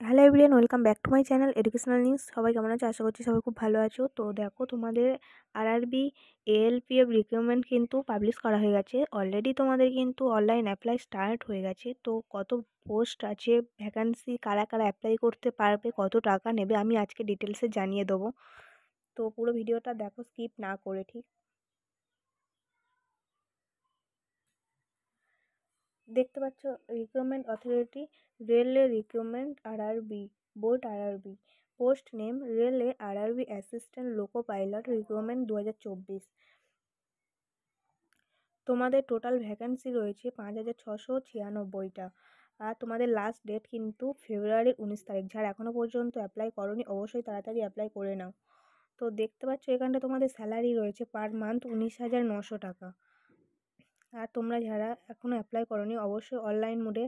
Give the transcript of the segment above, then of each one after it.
Hello everyone, welcome back to my channel educational news. সবাই কেমন আছো? আশা করছি সবাই খুব ভালো আছো। তো দেখো, তোমাদের আরআরবি এএলপিএফ রিক্রুটমেন্ট কিন্তু পাবলিশ করা হয়ে গেছে অলরেডি। তোমাদের কিন্তু অনলাইন অ্যাপ্লাই স্টার্ট হয়ে গেছে। তো কত পোস্ট আছে, ভ্যাকান্সি, কারা কারা অ্যাপ্লাই করতে পারবে, কত টাকা নেবে, আমি আজকে ডিটেলসে জানিয়ে দেবো। তো পুরো ভিডিওটা দেখো, স্কিপ না করে। ঠিক দেখতে পাচ্ছ, recruitment authority, railway recruitment RRB board, RRB post name railway RRB assistant loco pilot recruitment 2024। তোমাদের টোটাল ভ্যাকান্সি রয়েছে 5696টা। আর তোমাদের লাস্ট ডেট কিন্তু ফেব্রুয়ারির 19 তারিখ। যারা এখনও পর্যন্ত অ্যাপ্লাই করোনি, অবশ্যই তাড়াতাড়ি অ্যাপ্লাই করে নাও। তো দেখতে পাচ্ছ, এখানটা তোমাদের স্যালারি রয়েছে পার মান্থ 19,900 টাকা। আর তোমরা যারা এখনও অ্যাপ্লাই করোনি, অবশ্যই অনলাইন মোডে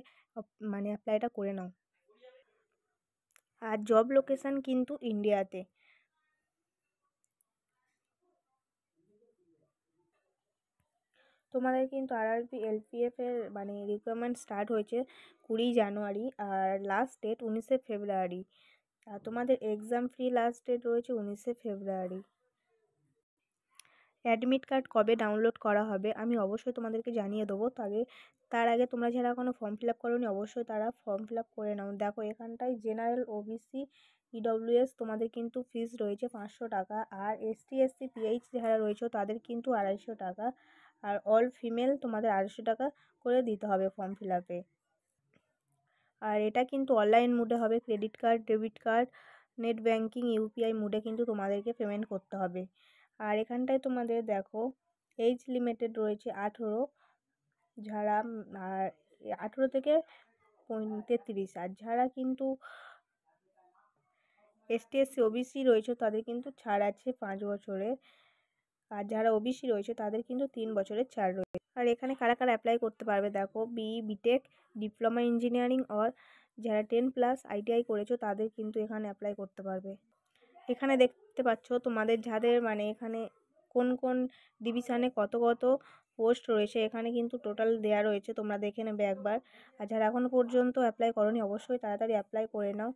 মানে অ্যাপ্লাইটা করে নাও। আর জব লোকেশান কিন্তু ইন্ডিয়াতে। তোমাদের কিন্তু আরআরবি এলপিএফ এর মানে রিক্রুটমেন্ট স্টার্ট হয়েছে 20 জানুয়ারি, আর লাস্ট ডেট 19 ফেব্রুয়ারি। আর তোমাদের এক্সাম ফ্রি লাস্ট ডেট রয়েছে 19 ফেব্রুয়ারি। অ্যাডমিট কার্ড কবে ডাউনলোড করা হবে আমি অবশ্যই তোমাদেরকে জানিয়ে দেবো। তার আগে তোমরা যারা এখনও ফর্ম ফিল আপ করোনি, অবশ্যই তারা ফর্ম ফিল আপ করে নাও। দেখো, এখানটায় জেনারেল, ওবিসি, ইডব্লিউএস তোমাদের কিন্তু ফিস রয়েছে 500 টাকা। আর এসটি, এসসি, পিএইচ যারা রয়েছে তাদের কিন্তু 250 টাকা। আর অল ফিমেল তোমাদের 250 টাকা করে দিতে হবে ফর্ম ফিল আপে। আর এটা কিন্তু অনলাইন মোডে হবে। Credit card, debit card, net banking, UPI মোডে কিন্তু তোমাদেরকে পেমেন্ট করতে হবে। আর এখানটায় তোমাদের দেখো, এজ লিমিটেড রয়েছে 18, যারা আর 18 থেকে 33। আর যারা কিন্তু এসটি, এসসি, ওবিসি রয়েছে তাদের কিন্তু ছাড় আছে 5 বছরের। আর যারা ওবিসি রয়েছে তাদের কিন্তু 3 বছরের ছাড় রয়েছে। আর এখানে কারা কারা অ্যাপ্লাই করতে পারবে দেখো, বিটেক, ডিপ্লোমা ইঞ্জিনিয়ারিং, আর যারা 10+ আইটিআই করেছো তাদের কিন্তু এখানে অ্যাপ্লাই করতে পারবে। এখানে দেখতে পাচ্ছ তোমাদের যাদের মানে এখানে কোন কোন ডিভিশানে কত কত পোস্ট রয়েছে, এখানে কিন্তু টোটাল দেয়া রয়েছে, তোমরা দেখে নেবে একবার। আর যারা এখনও পর্যন্ত অ্যাপ্লাই করোনি, অবশ্যই তাড়াতাড়ি অ্যাপ্লাই করে নাও।